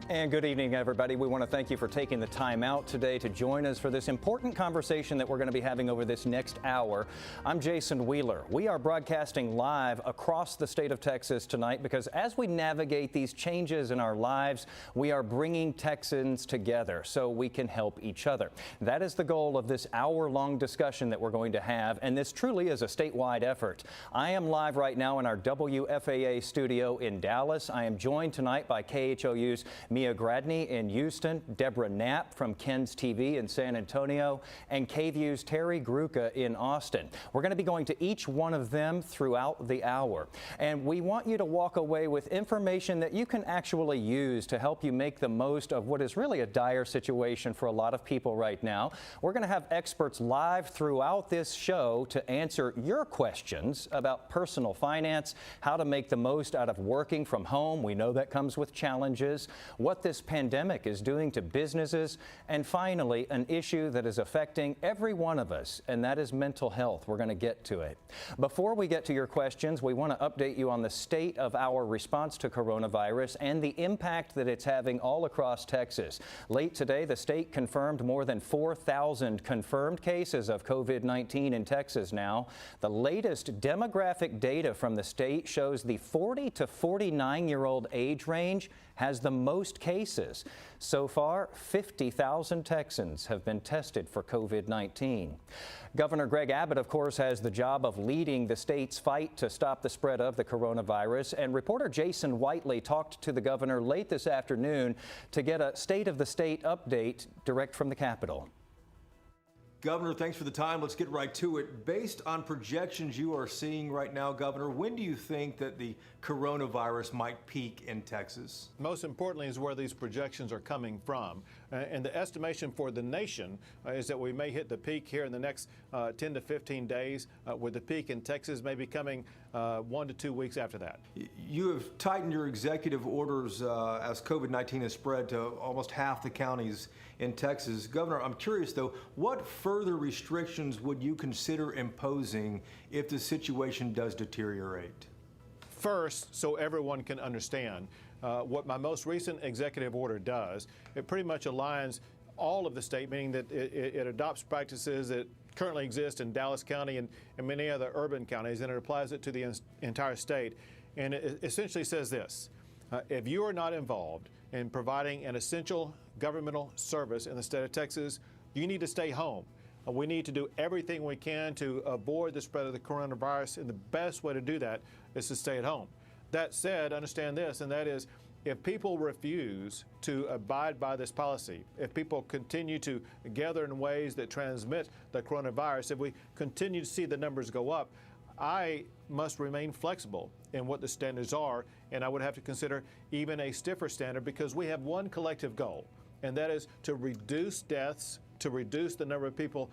And good evening, everybody. We want to thank you for taking the time out today to join us for this important conversation that we're going to be having over this next hour. I'm Jason Wheeler. We are broadcasting live across the state of Texas tonight because as we navigate these changes in our lives, we are bringing Texans together so we can help each other. That is the goal of this hour-long discussion that we're going to have, and this truly is a statewide effort. I am live right now in our WFAA studio in Dallas. I am joined tonight by KHOU's Mia Gradney in Houston, Deborah Knapp from Ken's TV in San Antonio, and KVU's Terry Gruca in Austin. We're going to be going to each one of them throughout the hour. And we want you to walk away with information that you can actually use to help you make the most of what is really a dire situation for a lot of people right now. We're going to have experts live throughout this show to answer your questions about personal finance, how to make the most out of working from home. We know that comes with challenges. What this pandemic is doing to businesses, and finally, an issue that is affecting every one of us, and that is mental health. We're going to get to it. Before we get to your questions, we want to update you on the state of our response to coronavirus and the impact that it's having all across Texas. Late today, the state confirmed more than 4,000 confirmed cases of COVID-19 in Texas now. The latest demographic data from the state shows the 40 to 49-year-old age range has the most cases. So far, 50,000 Texans have been tested for COVID-19. Governor Greg Abbott, of course, has the job of leading the state's fight to stop the spread of the coronavirus. And reporter Jason Whiteley talked to the governor late this afternoon to get a state of the state update direct from the Capitol. Governor, thanks for the time. Let's get right to it. Based on projections you are seeing right now, Governor, when do you think that the coronavirus might peak in Texas? Most importantly is where these projections are coming from. And the estimation for the nation is that we may hit the peak here in the next 10 to 15 days, with the peak in Texas maybe coming 1 to 2 weeks after that. You have tightened your executive orders as COVID-19 has spread to almost half the counties in Texas. Governor, I'm curious though, what further restrictions would you consider imposing if the situation does deteriorate? First, so everyone can understand, what my most recent executive order does, it pretty much aligns all of the state, meaning that it adopts practices that currently exist in Dallas County and many other urban counties, and it applies it to the entire state. And it essentially says this: if you are not involved in providing an essential governmental service in the state of Texas, you need to stay home. We need to do everything we can to avoid the spread of the coronavirus, and the best way to do that is to stay at home. That said, understand this, and that is, if people refuse to abide by this policy, if people continue to gather in ways that transmit the coronavirus, if we continue to see the numbers go up, I must remain flexible in what the standards are, and I would have to consider even a stiffer standard, because we have one collective goal, and that is to reduce deaths, to reduce the number of people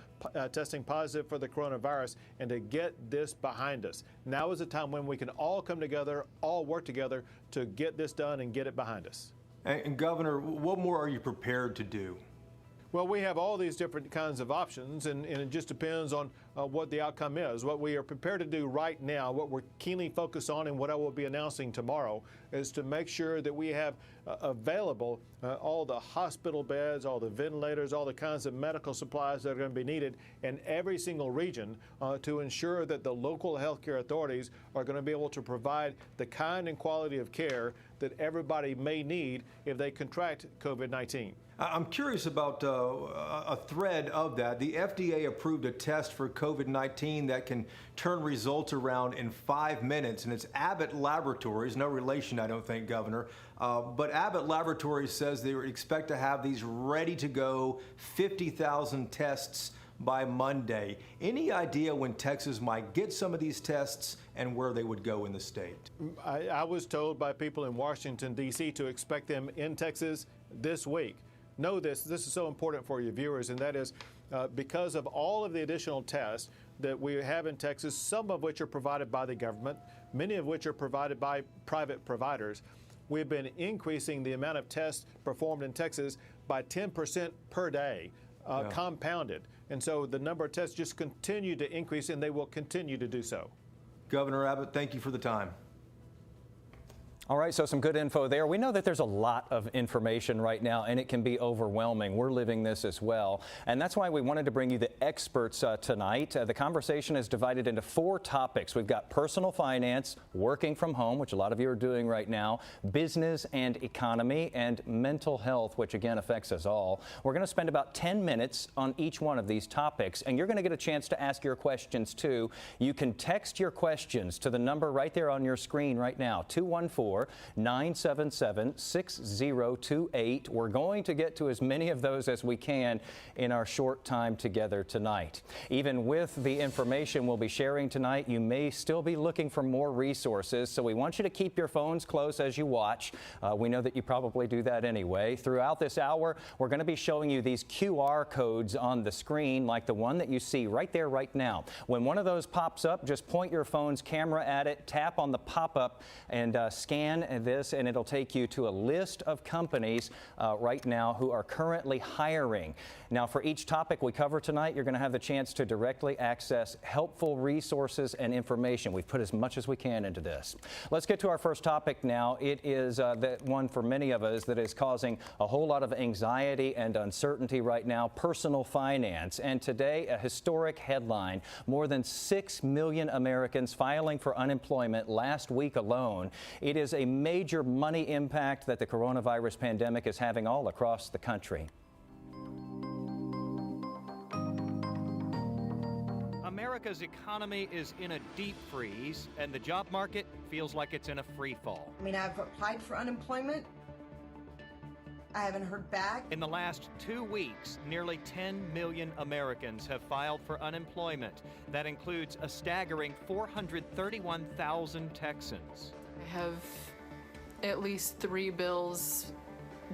testing positive for the coronavirus, and to get this behind us. Now is the time when we can all come together, all work together to get this done and get it behind us. And Governor, what more are you prepared to do? Well, we have all these different kinds of options, and it just depends on what the outcome is. What we are prepared to do right now, what we're keenly focused on, and what I will be announcing tomorrow, is to make sure that we have available all the hospital beds, all the ventilators, all the kinds of medical supplies that are going to be needed in every single region to ensure that the local healthcare authorities are going to be able to provide the kind and quality of care that everybody may need if they contract COVID-19. I'm curious about a thread of that. The FDA approved a test for COVID-19 that can turn results around in 5 minutes, and it's Abbott Laboratories, no relation, I don't think, Governor, but Abbott Laboratories says they expect to have these ready to go, 50,000 tests by Monday. Any idea when Texas might get some of these tests and where they would go in the state? I was told by people in Washington, D.C. to expect them in Texas this week. Know this is so important for your viewers, and that is because of all of the additional tests that we have in Texas, some of which are provided by the government, many of which are provided by private providers. We've been increasing the amount of tests performed in Texas by 10% per day, compounded. And so the number of tests just continue to increase, and they will continue to do so. Governor Abbott, thank you for the time. All right, so some good info there. We know that there's a lot of information right now, and it can be overwhelming. We're living this as well, and that's why we wanted to bring you the experts tonight. The conversation is divided into 4 topics. We've got personal finance, working from home, which a lot of you are doing right now, business and economy, and mental health, which again affects us all. We're going to spend about 10 minutes on each one of these topics, and you're going to get a chance to ask your questions too. You can text your questions to the number right there on your screen right now, 214-977-6028. We're going to get to as many of those as we can in our short time together tonight. Even with the information we'll be sharing tonight, you may still be looking for more resources, so we want you to keep your phones close as you watch. We know that you probably do that anyway. Throughout this hour, we're going to be showing you these QR codes on the screen, like the one that you see right there right now. When one of those pops up, just point your phone's camera at it, tap on the pop-up, and scan this, and it'll take you to a list of companies right now who are currently hiring. Now, for each topic we cover tonight, you're going to have the chance to directly access helpful resources and information. We've put as much as we can into this. Let's get to our first topic now. It is that one for many of us that is causing a whole lot of anxiety and uncertainty right now, personal finance. And today, a historic headline: more than 6 million Americans filing for unemployment last week alone. It is a major money impact that the coronavirus pandemic is having all across the country. America's economy is in a deep freeze, and the job market feels like it's in a free fall. I mean, I've applied for unemployment. I haven't heard back. In the last 2 weeks, nearly 10 million Americans have filed for unemployment. That includes a staggering 431,000 Texans. I have at least 3 bills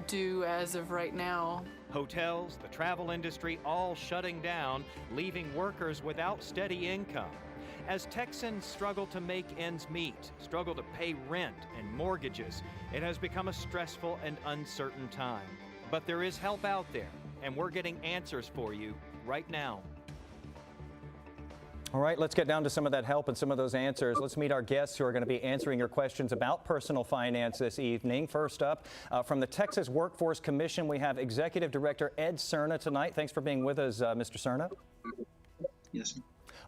due as of right now. Hotels, the travel industry, all shutting down, leaving workers without steady income. As Texans struggle to make ends meet, struggle to pay rent and mortgages, it has become a stressful and uncertain time. But there is help out there, and we're getting answers for you right now. All right, let's get down to some of that help and some of those answers. Let's meet our guests who are going to be answering your questions about personal finance this evening. First up, from the Texas Workforce Commission, we have Executive Director Ed Cerna tonight. Thanks for being with us, Mr. Cerna. Yes, sir.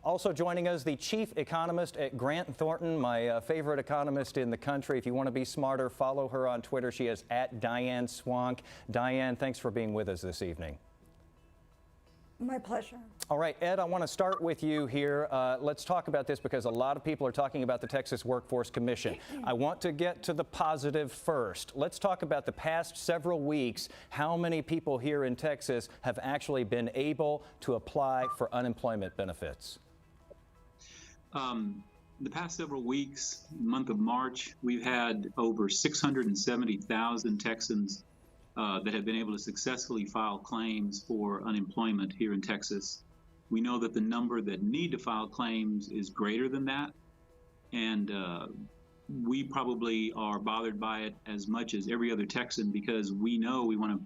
Also joining us, the Chief Economist at Grant Thornton, my favorite economist in the country. If you want to be smarter, follow her on Twitter. She is at Diane Swank. Diane, thanks for being with us this evening. My pleasure. All right, Ed, I want to start with you here. Let's talk about this because a lot of people are talking about the Texas Workforce Commission. I want to get to the positive first. Let's talk about the past several weeks. How many people here in Texas have actually been able to apply for unemployment benefits? The past several weeks, month of March, we've had over 670,000 Texans that have been able to successfully file claims for unemployment here in Texas. We know that the number that need to file claims is greater than that, and we probably are bothered by it as much as every other Texan because we know we want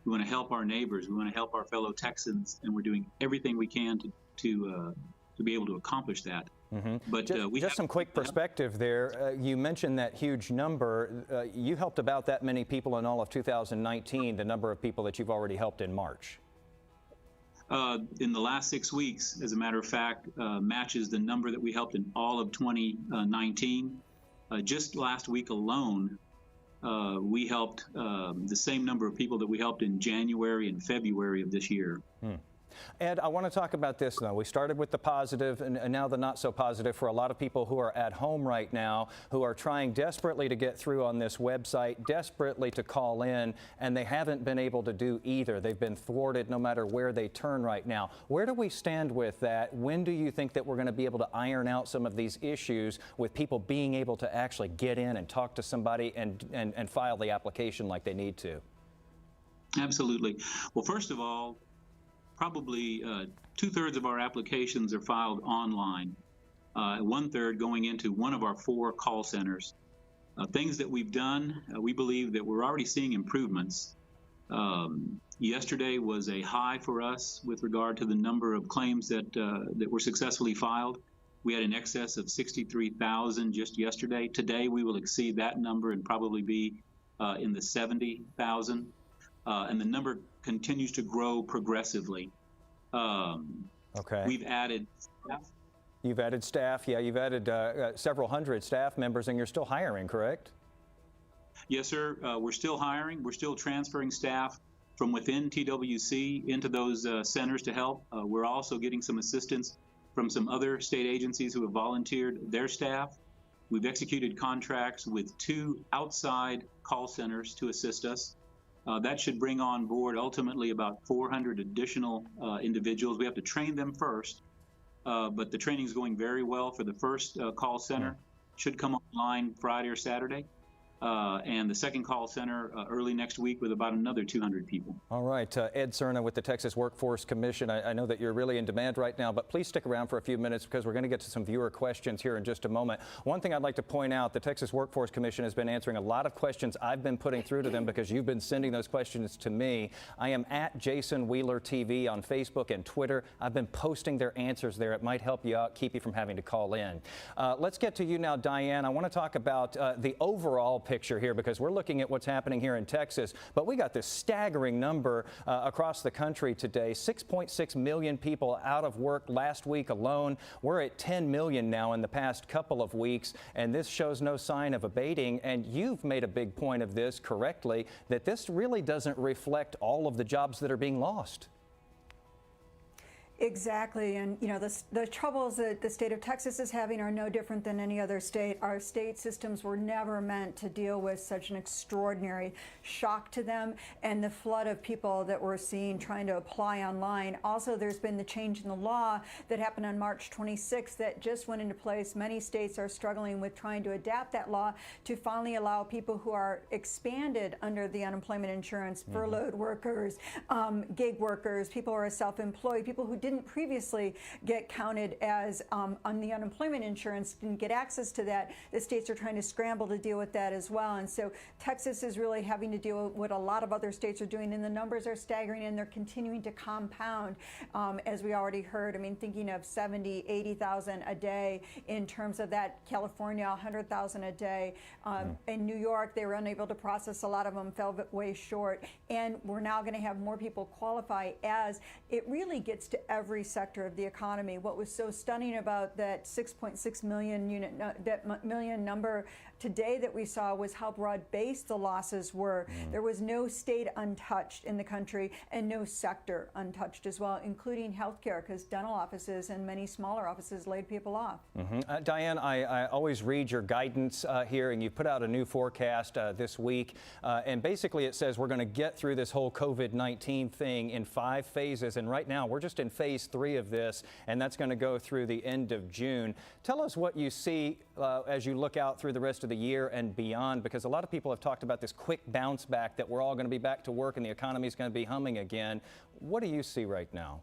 to help our neighbors, we want to help our fellow Texans, and we're doing everything we can to be able to accomplish that. Mm-hmm. But just some quick perspective there. You mentioned that huge number. You helped about that many people in all of 2019, the number of people that you've already helped in March. In the last 6 weeks, as a matter of fact, matches the number that we helped in all of 2019. Just last week alone, we helped the same number of people that we helped in January and February of this year. Ed, I want to talk about this, though. We started with the positive and now the not so positive for a lot of people who are at home right now, who are trying desperately to get through on this website, desperately to call in, and they haven't been able to do either. They've been thwarted no matter where they turn right now. Where do we stand with that? When do you think that we're going to be able to iron out some of these issues with people being able to actually get in and talk to somebody and file the application like they need to? Absolutely. Well, first of all, probably 2/3 of our applications are filed online, 1/3 going into one of our 4 call centers. Things that we've done, we believe that we're already seeing improvements. Yesterday was a high for us with regard to the number of claims that were successfully filed. We had in excess of 63,000 just yesterday. Today, we will exceed that number and probably be in the 70,000. And the number continues to grow progressively. Okay. We've added staff. You've added staff. Yeah, you've added several hundred staff members, and you're still hiring, correct? Yes, sir. We're still hiring. We're still transferring staff from within TWC into those centers to help. We're also getting some assistance from some other state agencies who have volunteered their staff. We've executed contracts with 2 outside call centers to assist us. That should bring on board ultimately about 400 additional individuals. We have to train them first, but the training is going very well for the first call center. Should come online Friday or Saturday. And the second call center early next week with about another 200 people. All right, Ed Cerna with the Texas Workforce Commission. I know that you're really in demand right now, but please stick around for a few minutes because we're going to get to some viewer questions here in just a moment. One thing I'd like to point out, the Texas Workforce Commission has been answering a lot of questions I've been putting through to them because you've been sending those questions to me. I am at Jason Wheeler TV on Facebook and Twitter. I've been posting their answers there. It might help you out, keep you from having to call in. Let's get to you now, Diane. I want to talk about the overall picture here because we're looking at what's happening here in Texas, but we got this staggering number across the country today. 6.6 million people out of work last week alone. We're at 10 million now in the past couple of weeks, and this shows no sign of abating. And you've made a big point of this correctly, that this really doesn't reflect all of the jobs that are being lost. Exactly, and you know the troubles that the state of Texas is having are no different than any other state. Our state systems were never meant to deal with such an extraordinary shock to them, and the flood of people that we're seeing trying to apply online. Also, there's been the change in the law that happened on March 26th that just went into place. Many states are struggling with trying to adapt that law to finally allow people who are expanded under the unemployment insurance, furloughed workers, gig workers, people who are self-employed, people who didn't previously get counted as on the unemployment insurance, didn't get access to that. The states are trying to scramble to deal with that as well. And so Texas is really having to deal with what a lot of other states are doing, and the numbers are staggering and they're continuing to compound, as we already heard. I mean, thinking of 70, 80,000 a day in terms of that. California, 100,000 a day. In New York, they were unable to process a lot of them, fell way short. And we're now going to have more people qualify as it really gets to every sector of the economy. What was so stunning about that 6.6 million million number today that we saw was how broad-based the losses were. There was no state untouched in the country and no sector untouched as well, including healthcare, because dental offices and many smaller offices laid people off. Diane, I always read your guidance here, and you put out a new forecast this week, and basically it says we're going to get through this whole COVID-19 thing in 5 phases, and right now we're just in phase 3 of this, and that's going to go through the end of June. Tell us what you see as you look out through the rest of the year and beyond, because a lot of people have talked about this quick bounce back, that we're all going to be back to work and the economy is going to be humming again. What do you see right now?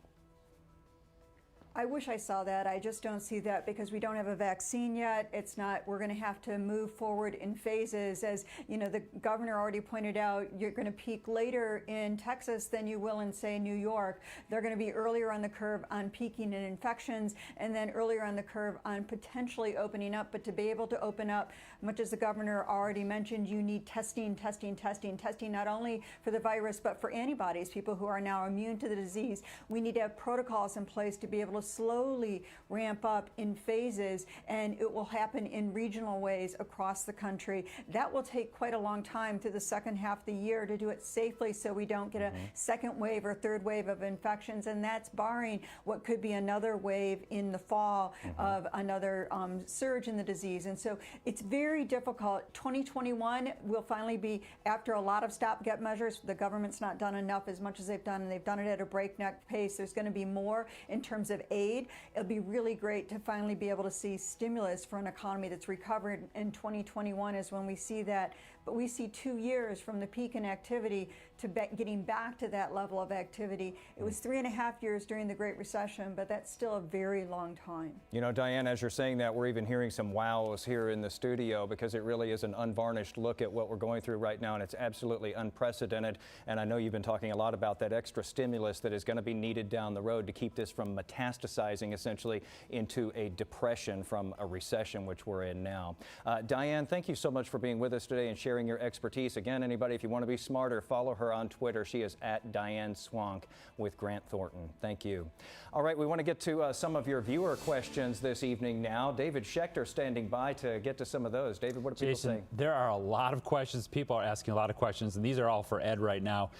I wish I saw that. I just don't see that because we don't have a vaccine yet. It's not, we're going to have to move forward in phases. As you know, the governor already pointed out, you're going to peak later in Texas than you will in, say, New York. They're going to be earlier on the curve on peaking in infections and then earlier on the curve on potentially opening up. But to be able to open up, much as the governor already mentioned, you need testing not only for the virus but for antibodies, people who are now immune to the disease. We need to have protocols in place to be able to slowly ramp up in phases, and it will happen in regional ways across the country. That will take quite a long time through the second half of the year to do it safely so we don't get a second wave or third wave of infections, and that's barring what could be another wave in the fall of another surge in the disease. And so it's very difficult. 2021 will finally be, after a lot of stopgap measures, the government's not done enough as much as they've done, and they've done it at a breakneck pace. There's going to be more in terms of aid. It'll be really great to finally be able to see stimulus for an economy that's recovered. In 2021 is when we see that. But we see 2 years from the peak in activity getting back to that level of activity. It was 3.5 years during the Great Recession, but that's still a very long time. You know, Diane, as you're saying that, we're even hearing some wows here in the studio because it really is an unvarnished look at what we're going through right now, and it's absolutely unprecedented. And I know you've been talking a lot about that extra stimulus that is going to be needed down the road to keep this from metastasizing essentially into a depression from a recession, which we're in now. Diane, thank you so much for being with us today and sharing your expertise. Again, anybody, if you want to be smarter, follow her on Twitter. She is at Diane Swank with Grant Thornton. Thank you. All right, we want to get to some of your viewer questions this evening now. David Schechter standing by to get to some of those. David, what are people saying? There are a lot of questions. People are asking a lot of questions, and these are all for Ed right now.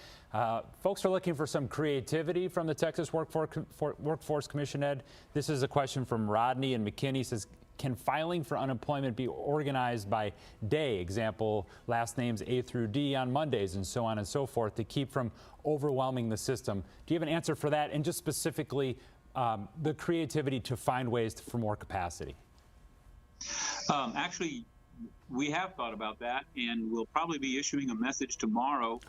Folks are looking for some creativity from the Texas Workforce Commission, Ed. This is a question from Rodney and McKinney. He says, can filing for unemployment be organized by day? Example, last names A through D on Mondays and so on and so forth to keep from overwhelming the system. Do you have an answer for that? And just specifically, the creativity to find ways for more capacity? Actually, we have thought about that, and we'll probably be issuing a message tomorrow.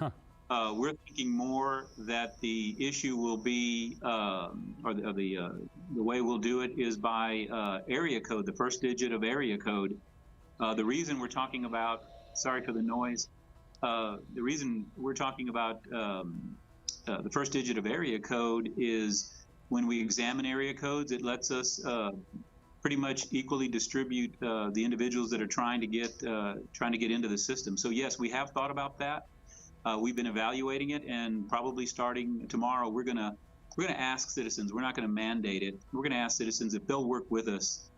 We're thinking more that the issue will be, or the way we'll do it is by area code, the first digit of area code. The reason we're talking about, sorry for the noise, the reason we're talking about the first digit of area code is when we examine area codes, it lets us pretty much equally distribute the individuals that are trying to get into the system. So yes, we have thought about that. We've been evaluating it, and probably starting tomorrow, we're gonna ask citizens. We're not going to mandate it. We're going to ask citizens if they'll work with us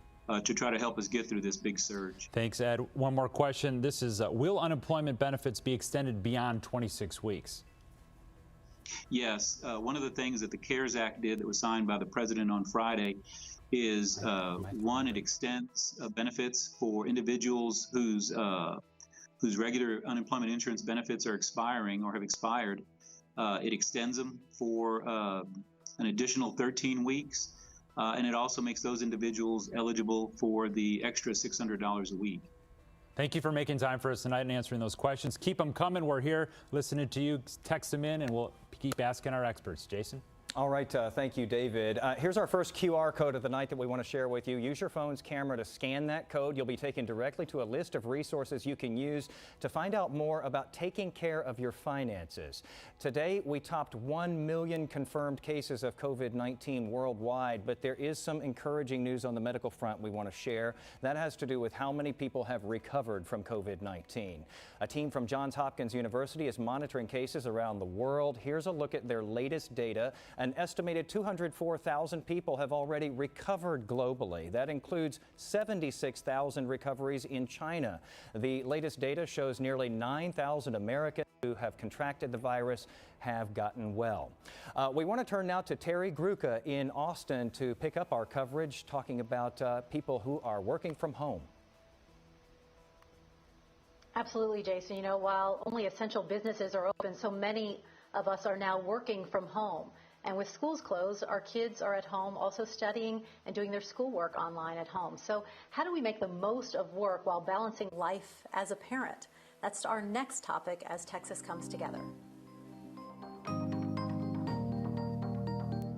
to try to help us get through this big surge. Thanks, Ed. One more question. This is, will unemployment benefits be extended beyond 26 weeks? Yes. One of the things that the CARES Act did that was signed by the president on Friday is, one, it extends benefits for individuals whose regular unemployment insurance benefits are expiring or have expired. It extends them for an additional 13 weeks, and it also makes those individuals eligible for the extra $600 a week. Thank you for making time for us tonight and answering those questions. Keep them coming. We're here listening to you. Text them in, and we'll keep asking our experts. Jason? All right, thank you, David. Here's our first QR code of the night that we want to share with you. Use your phone's camera to scan that code. You'll be taken directly to a list of resources you can use to find out more about taking care of your finances. Today, we topped 1 million confirmed cases of COVID-19 worldwide, but there is some encouraging news on the medical front we want to share. That has to do with how many people have recovered from COVID-19. A team from Johns Hopkins University is monitoring cases around the world. Here's a look at their latest data. An estimated 204,000 people have already recovered globally. That includes 76,000 recoveries in China. The latest data shows nearly 9,000 Americans who have contracted the virus have gotten well. We want to turn now to Terry Gruca in Austin to pick up our coverage, talking about people who are working from home. Absolutely, Jason. You know, while only essential businesses are open, so many of us are now working from home. And with schools closed, our kids are at home also studying and doing their schoolwork online at home. So how do we make the most of work while balancing life as a parent? That's our next topic as Texas comes together.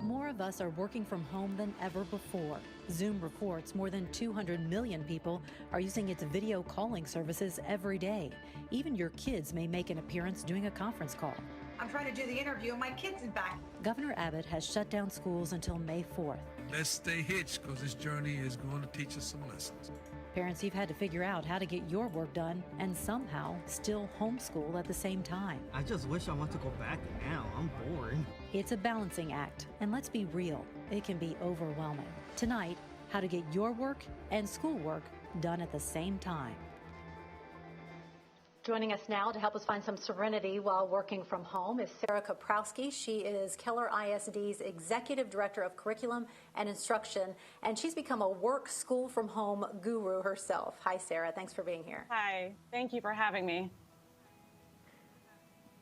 More of us are working from home than ever before. Zoom reports more than 200 million people are using its video calling services every day. Even your kids may make an appearance doing a conference call. I'm trying to do the interview and my kids is back. Governor Abbott has shut down schools until May 4th. Let's stay hitched because this journey is going to teach us some lessons. Parents, you've had to figure out how to get your work done and somehow still homeschool at the same time. I just wish I want to go back now. I'm bored. It's a balancing act, and let's be real, it can be overwhelming. Tonight, how to get your work and schoolwork done at the same time. Joining us now to help us find some serenity while working from home is Sarah Kaprowski. She is Keller ISD's Executive Director of Curriculum and Instruction, and she's become a work school from home guru herself. Hi, Sarah. Thanks for being here. Hi. Thank you for having me.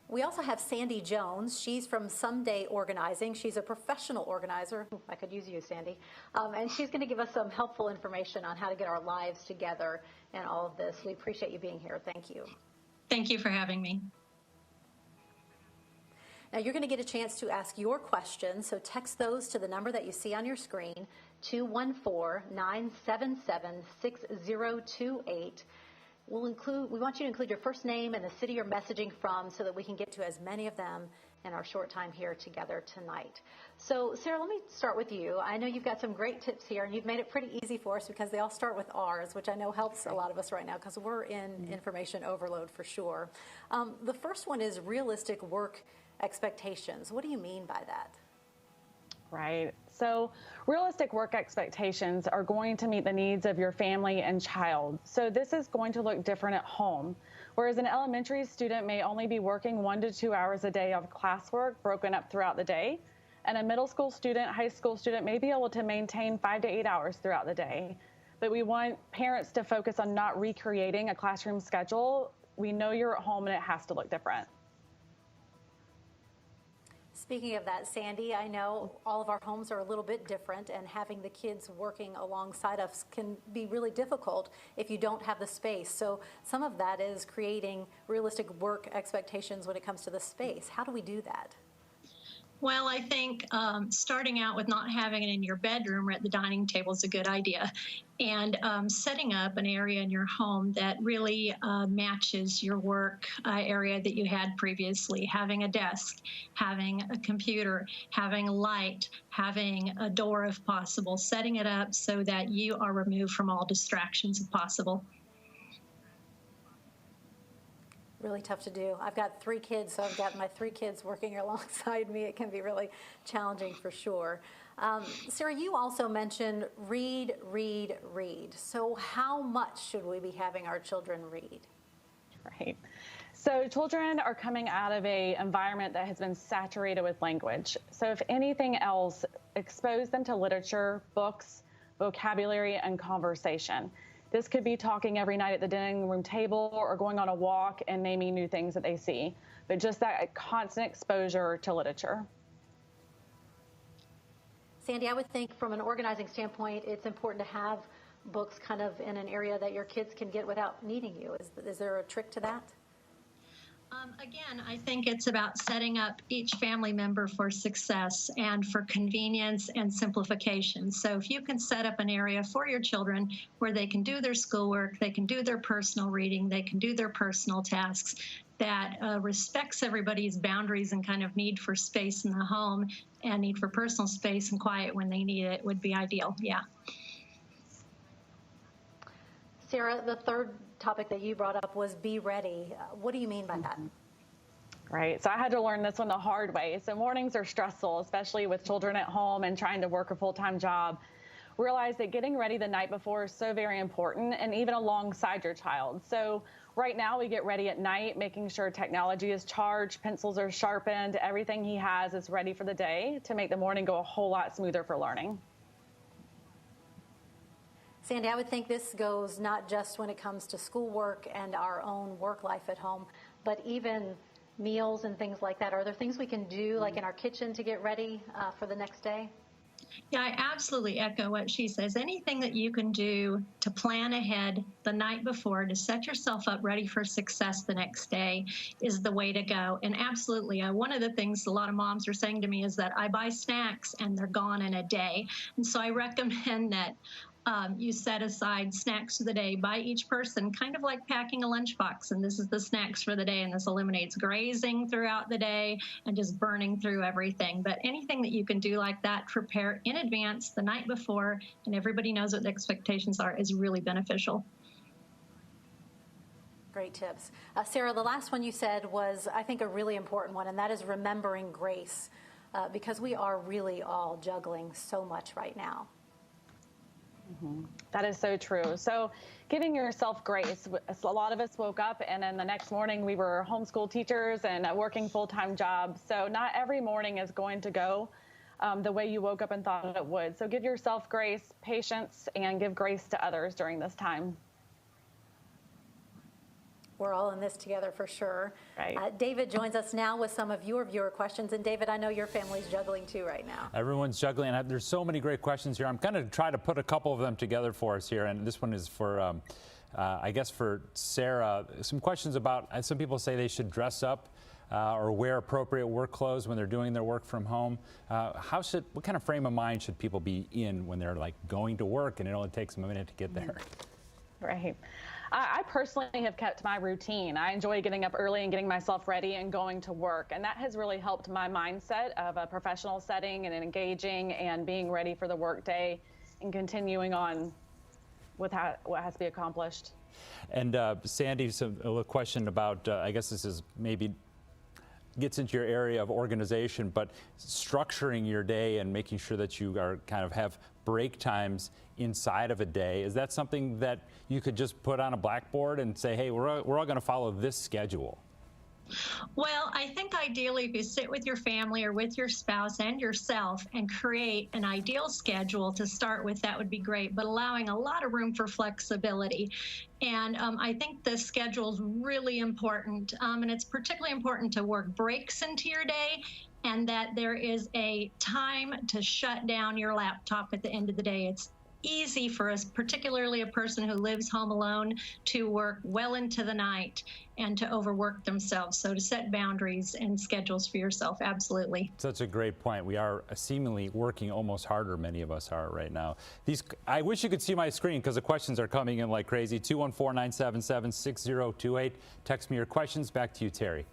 We also have Sandy Jones. She's from Someday Organizing. She's a professional organizer. I could use you, Sandy. And she's going to give us some helpful information on how to get our lives together and all of this. We appreciate you being here. Thank you. Thank you for having me. Now you're going to get a chance to ask your questions, so text those to the number that you see on your screen, 214-977-6028. We want you to include your first name and the city you're messaging from so that we can get to as many of them in our short time here together tonight. So, Sarah, let me start with you. I know you've got some great tips here, and you've made it pretty easy for us because they all start with R's, which I know helps a lot of us right now because we're in information overload for sure. The first one is realistic work expectations. What do you mean by that? Right. So realistic work expectations are going to meet the needs of your family and child. So this is going to look different at home. Whereas an elementary student may only be working 1 to 2 hours a day of classwork broken up throughout the day. And a middle school student, high school student may be able to maintain 5 to 8 hours throughout the day. But we want parents to focus on not recreating a classroom schedule. We know you're at home and it has to look different. Speaking of that, Sandy, I know all of our homes are a little bit different, and having the kids working alongside us can be really difficult if you don't have the space. So some of that is creating realistic work expectations when it comes to the space. How do we do that? Well, I think starting out with not having it in your bedroom or at the dining table is a good idea. And setting up an area in your home that really matches your work area that you had previously. Having a desk, having a computer, having light, having a door if possible. Setting it up so that you are removed from all distractions if possible. Really tough to do. I've got 3 kids, so I've got my 3 kids working alongside me. It can be really challenging for sure. Sarah, you also mentioned read, read, read. So how much should we be having our children read? Right. So children are coming out of an environment that has been saturated with language. So if anything else, expose them to literature, books, vocabulary, and conversation. This could be talking every night at the dining room table or going on a walk and naming new things that they see, but just that constant exposure to literature. Sandy, I would think from an organizing standpoint, it's important to have books kind of in an area that your kids can get without needing you. Is there a trick to that? Again, I think it's about setting up each family member for success and for convenience and simplification. So if you can set up an area for your children where they can do their schoolwork, they can do their personal reading, they can do their personal tasks, that respects everybody's boundaries and kind of need for space in the home and need for personal space and quiet when they need it would be ideal. Yeah. Sarah, the third topic that you brought up was be ready. What do you mean by that? Right. So I had to learn this one the hard way. So mornings are stressful, especially with children at home and trying to work a full-time job. Realize that getting ready the night before is so very important, and even alongside your child. So right now we get ready at night, making sure technology is charged, pencils are sharpened, everything he has is ready for the day to make the morning go a whole lot smoother for learning. Sandy, I would think this goes not just when it comes to schoolwork and our own work life at home, but even meals and things like that. Are there things we can do, like in our kitchen, to get ready for the next day? Yeah, I absolutely echo what she says. Anything that you can do to plan ahead the night before to set yourself up ready for success the next day is the way to go. And absolutely, one of the things a lot of moms are saying to me is that I buy snacks and they're gone in a day. And so I recommend that you set aside snacks for the day by each person, kind of like packing a lunchbox. And this is the snacks for the day. And this eliminates grazing throughout the day and just burning through everything. But anything that you can do like that, prepare in advance the night before, and everybody knows what the expectations are, is really beneficial. Great tips. Sarah, the last one you said was, I think, a really important one, and that is remembering grace, because we are really all juggling so much right now. Mm-hmm. That is so true. So giving yourself grace. A lot of us woke up and then the next morning we were homeschool teachers and working full-time jobs. So not every morning is going to go the way you woke up and thought it would. So give yourself grace, patience, and give grace to others during this time. We're all in this together for sure. Right. David joins us now with some of your viewer questions. And David, I know your family's juggling too right now. Everyone's juggling. There's so many great questions here. I'm going to try to put a couple of them together for us here. And this one is for, I guess, for Sarah. Some questions about, some people say they should dress up or wear appropriate work clothes when they're doing their work from home. What kind of frame of mind should people be in when they're like going to work and it only takes them a minute to get there? Right. I personally have kept my routine. I enjoy getting up early and getting myself ready and going to work. And that has really helped my mindset of a professional setting and engaging and being ready for the workday and continuing on with what has to be accomplished. And Sandy, a little question about, I guess this is maybe gets into your area of organization, but structuring your day and making sure that you are kind of have break times inside of a day. Is that something that you could just put on a blackboard and say, hey, we're all going to follow this schedule? Well, I think ideally if you sit with your family or with your spouse and yourself and create an ideal schedule to start with, that would be great, but allowing a lot of room for flexibility. And I think the schedule is really important, and it's particularly important to work breaks into your day and that there is a time to shut down your laptop at the end of the day. It's easy for us, particularly a person who lives home alone, to work well into the night and to overwork themselves. So to set boundaries and schedules for yourself, absolutely. Such a great point. We are seemingly working almost harder, many of us are right now. I wish you could see my screen because the questions are coming in like crazy. 214-977-6028. Text me your questions. Back to you, Terry.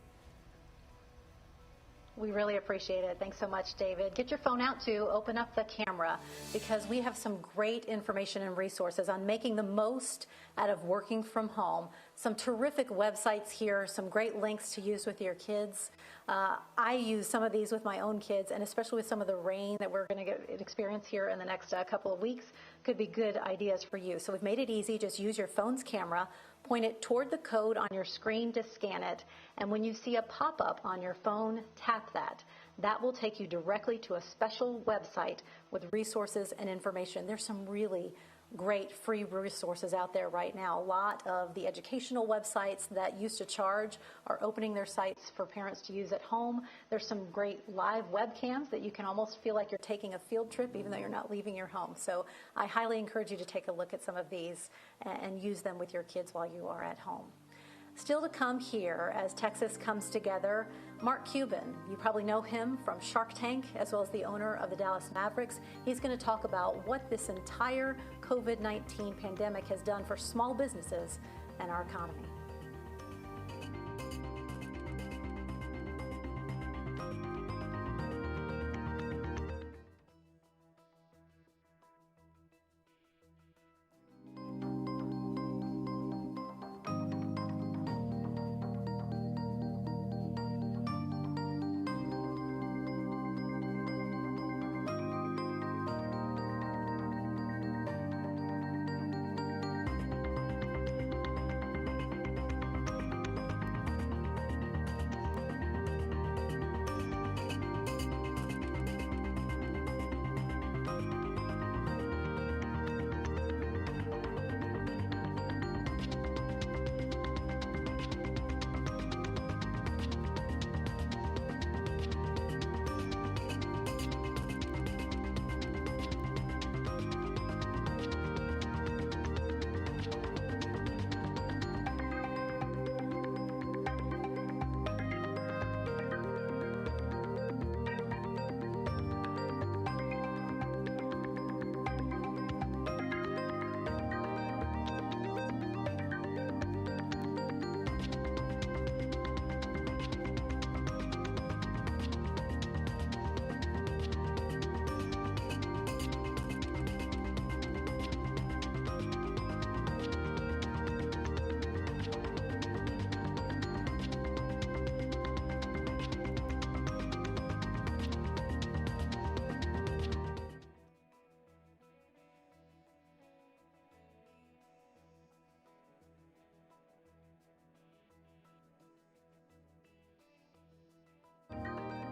We really appreciate it. Thanks so much, David. Get your phone out to open up the camera because we have some great information and resources on making the most out of working from home. Some terrific websites here, some great links to use with your kids. I use some of these with my own kids, and especially with some of the rain that we're going to experience here in the next couple of weeks, could be good ideas for you. So we've made it easy. Just use your phone's camera, point it toward the code on your screen to scan it, and when you see a pop-up on your phone, tap that. That will take you directly to a special website with resources and information. There's some really great free resources out there right now. A lot of the educational websites that used to charge are opening their sites for parents to use at home. There's some great live webcams that you can almost feel like you're taking a field trip even though you're not leaving your home. So I highly encourage you to take a look at some of these and use them with your kids while you are at home. Still to come here as Texas comes together, Mark Cuban. You probably know him from Shark Tank as well as the owner of the Dallas Mavericks. He's going to talk about what this entire COVID-19 pandemic has done for small businesses and our economy.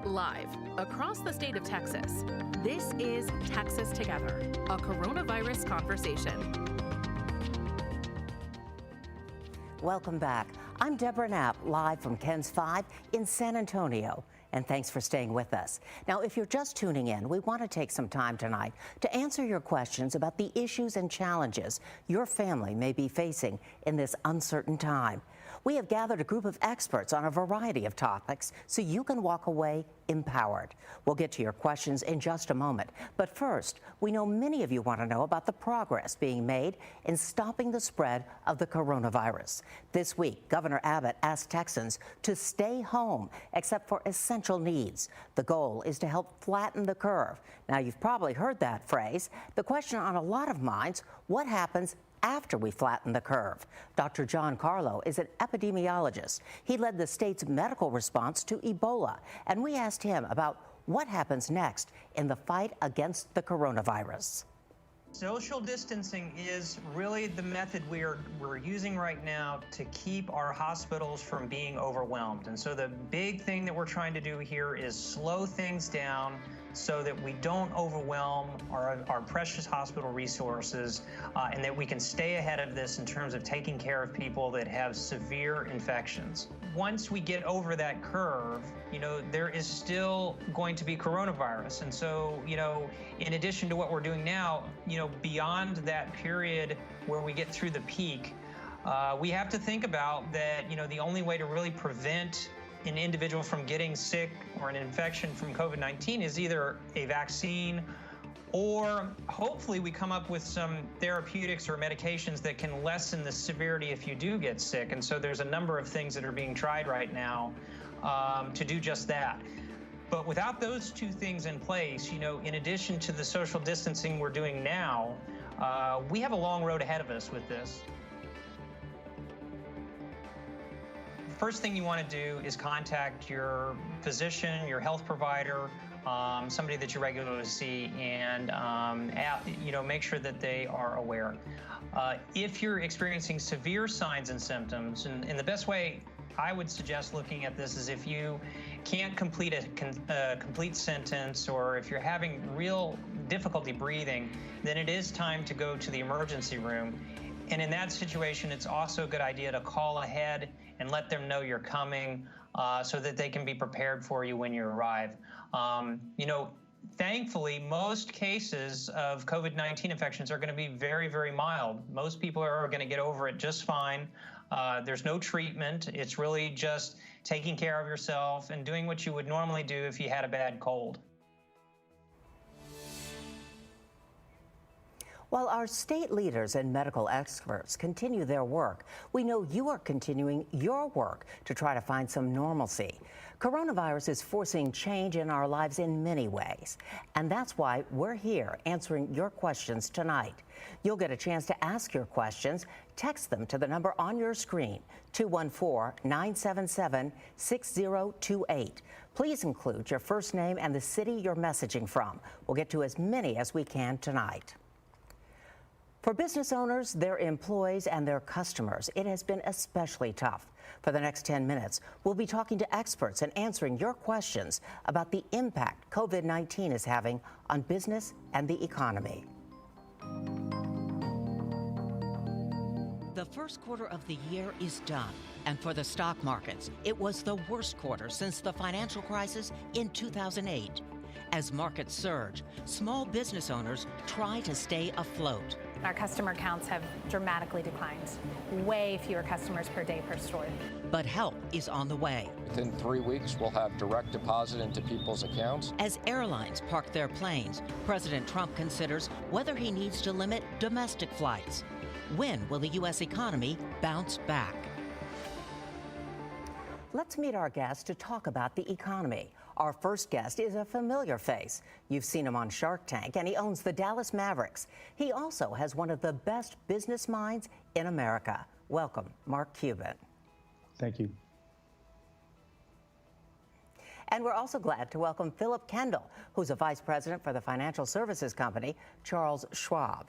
Live across the state of Texas, this is Texas Together, a coronavirus conversation. Welcome back. I'm Deborah Knapp, live from Ken's 5 in San Antonio. And thanks for staying with us. Now, if you're just tuning in, we want to take some time tonight to answer your questions about the issues and challenges your family may be facing in this uncertain time. We have gathered a group of experts on a variety of topics so you can walk away empowered. We'll get to your questions in just a moment. But first, we know many of you want to know about the progress being made in stopping the spread of the coronavirus. This week, Governor Abbott asked Texans to stay home except for essential needs. The goal is to help flatten the curve. Now, you've probably heard that phrase. The question on a lot of minds, what happens after we flatten the curve? Dr. John Carlo is an epidemiologist. He led the state's medical response to Ebola, and we asked him about what happens next in the fight against the coronavirus. Social distancing is really the method we're using right now to keep our hospitals from being overwhelmed. And so the big thing that we're trying to do here is slow things down so that we don't overwhelm our precious hospital resources and that we can stay ahead of this in terms of taking care of people that have severe infections. Once we get over that curve, there is still going to be coronavirus. And so, in addition to what we're doing now, beyond that period where we get through the peak, we have to think about that, the only way to really prevent an individual from getting sick or an infection from COVID-19 is either a vaccine or hopefully we come up with some therapeutics or medications that can lessen the severity if you do get sick. And so there's a number of things that are being tried right now to do just that. But without those two things in place, in addition to the social distancing we're doing now, we have a long road ahead of us with this. First thing you want to do is contact your physician, your health provider, somebody that you regularly see, and make sure that they are aware. If you're experiencing severe signs and symptoms, and the best way I would suggest looking at this is if you can't complete a complete sentence, or if you're having real difficulty breathing, then it is time to go to the emergency room. And in that situation, it's also a good idea to call ahead and let them know you're coming so that they can be prepared for you when you arrive. Thankfully, most cases of COVID-19 infections are going to be very, very mild. Most people are going to get over it just fine. There's no treatment. It's really just taking care of yourself and doing what you would normally do if you had a bad cold. While our state leaders and medical experts continue their work, we know you are continuing your work to try to find some normalcy. Coronavirus is forcing change in our lives in many ways, and that's why we're here answering your questions tonight. You'll get a chance to ask your questions. Text them to the number on your screen, 214-977-6028. Please include your first name and the city you're messaging from. We'll get to as many as we can tonight. For business owners, their employees, and their customers, it has been especially tough. For the next 10 minutes, we'll be talking to experts and answering your questions about the impact COVID-19 is having on business and the economy. The first quarter of the year is done, and for the stock markets, it was the worst quarter since the financial crisis in 2008. As markets surge, small business owners try to stay afloat. Our customer counts have dramatically declined. Way fewer customers per day per store. But help is on the way. Within 3 weeks, we'll have direct deposit into people's accounts. As airlines park their planes, President Trump considers whether he needs to limit domestic flights. When will the U.S. economy bounce back? Let's meet our guest to talk about the economy. Our first guest is a familiar face. You've seen him on Shark Tank, and he owns the Dallas Mavericks. He also has one of the best business minds in America. Welcome, Mark Cuban. Thank you. And we're also glad to welcome Philip Kendall, who's a vice president for the financial services company, Charles Schwab.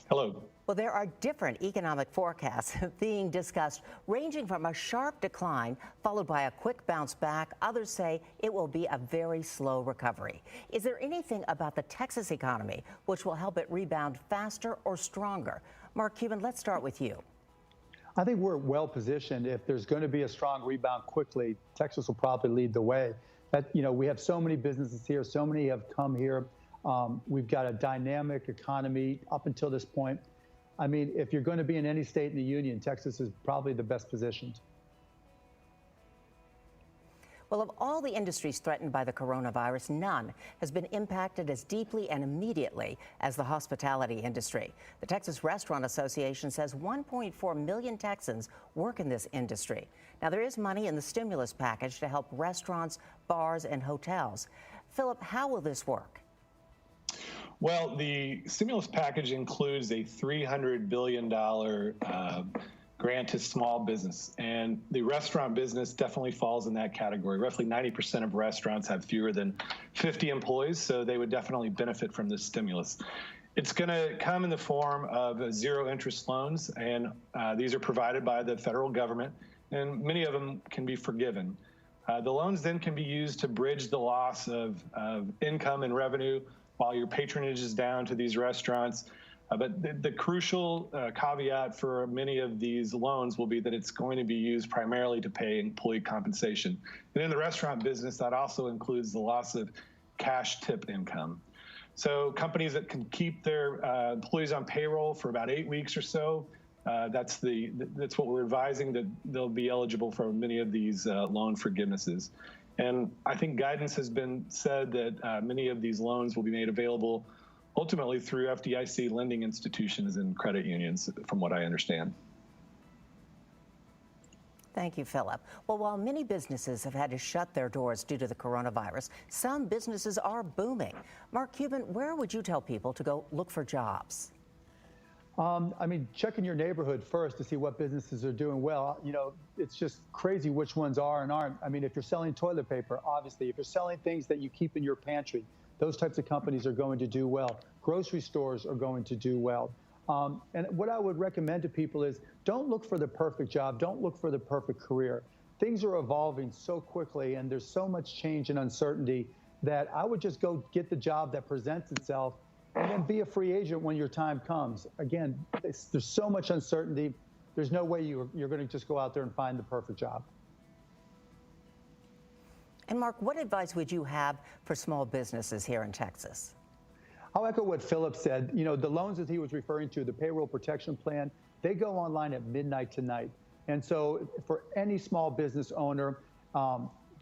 Hello. Well, there are different economic forecasts being discussed, ranging from a sharp decline followed by a quick bounce back. Others say it will be a very slow recovery. Is there anything about the Texas economy which will help it rebound faster or stronger? Mark Cuban, let's start with you. I think we're well positioned. If there's going to be a strong rebound quickly, Texas will probably lead the way. We have so many businesses here. So many have come here. We've got a dynamic economy up until this point. I mean, if you're going to be in any state in the union, Texas is probably the best positioned. Well, of all the industries threatened by the coronavirus, none has been impacted as deeply and immediately as the hospitality industry. The Texas Restaurant Association says 1.4 million Texans work in this industry. Now, there is money in the stimulus package to help restaurants, bars, and hotels. Philip, how will this work? Well, the stimulus package includes a $300 billion grant to small business, and the restaurant business definitely falls in that category. Roughly 90% of restaurants have fewer than 50 employees, so they would definitely benefit from this stimulus. It's going to come in the form of zero-interest loans, and these are provided by the federal government, and many of them can be forgiven. The loans then can be used to bridge the loss of income and revenue while your patronage is down to these restaurants. But the crucial caveat for many of these loans will be that it's going to be used primarily to pay employee compensation. And in the restaurant business, that also includes the loss of cash tip income. So companies that can keep their employees on payroll for about 8 weeks or so, that's what we're advising, that they'll be eligible for many of these loan forgivenesses. And I think guidance has been said that many of these loans will be made available ultimately through FDIC lending institutions and credit unions, from what I understand. Thank you, Philip. Well, while many businesses have had to shut their doors due to the coronavirus, some businesses are booming. Mark Cuban, where would you tell people to go look for jobs? I mean, check in your neighborhood first to see what businesses are doing well. You know, it's just crazy which ones are and aren't. I mean, if you're selling toilet paper, obviously, if you're selling things that you keep in your pantry, those types of companies are going to do well. Grocery stores are going to do well. And what I would recommend to people is don't look for the perfect job. Don't look for the perfect career. Things are evolving so quickly, and there's so much change and uncertainty that I would just go get the job that presents itself and then be a free agent when your time comes. Again, there's so much uncertainty. There's no way you're going to just go out there and find the perfect job. And Mark, what advice would you have for small businesses here in Texas? I'll echo what Philip said. You know, the loans that he was referring to, the payroll protection plan, they go online at midnight tonight. And so for any small business owner,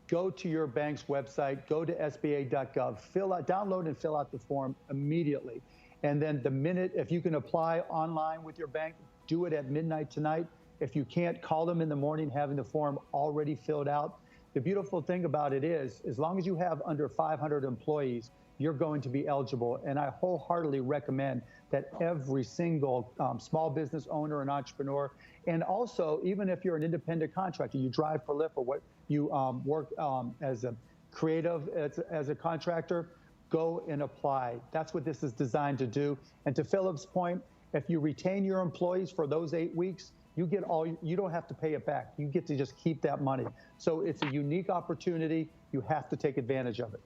go to your bank's website, go to SBA.gov, download and fill out the form immediately. And then the minute, if you can apply online with your bank, do it at midnight tonight. If you can't, call them in the morning having the form already filled out. The beautiful thing about it is, as long as you have under 500 employees, you're going to be eligible. And I wholeheartedly recommend that every single small business owner and entrepreneur, and also even if you're an independent contractor, you drive for Lyft or what you work as a creative, as a contractor, go and apply. That's what this is designed to do. And to Philip's point, if you retain your employees for those 8 weeks, you don't have to pay it back. You get to just keep that money. So it's a unique opportunity. You have to take advantage of it.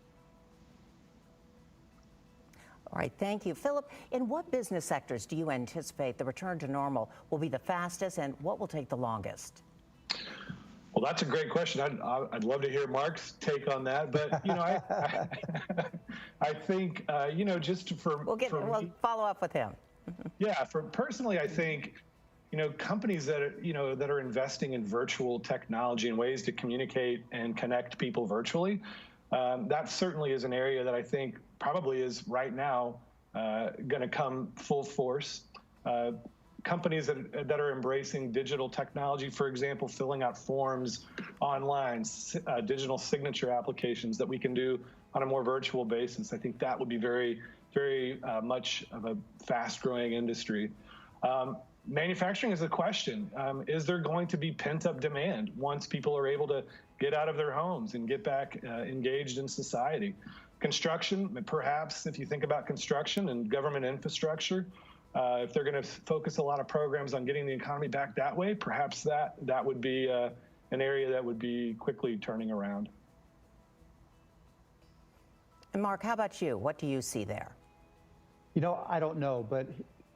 All right, thank you. Philip, in what business sectors do you anticipate the return to normal will be the fastest, and what will take the longest? Well, that's a great question. I'd love to hear Mark's take on that. But, you know, I think, you know, just we'll follow up with him. Yeah, personally, I think, you know, companies that are investing in virtual technology and ways to communicate and connect people virtually, that certainly is an area that I think probably is right now going to come full force. Companies that are embracing digital technology, for example, filling out forms online, digital signature applications that we can do on a more virtual basis. I think that would be very, very much of a fast-growing industry. Manufacturing is a question. Is there going to be pent-up demand once people are able to get out of their homes and get back engaged in society? Construction, perhaps, if you think about construction and government infrastructure, if they're going to focus a lot of programs on getting the economy back that way, perhaps that would be an area that would be quickly turning around. And Mark, how about you? What do you see there? You know, I don't know, but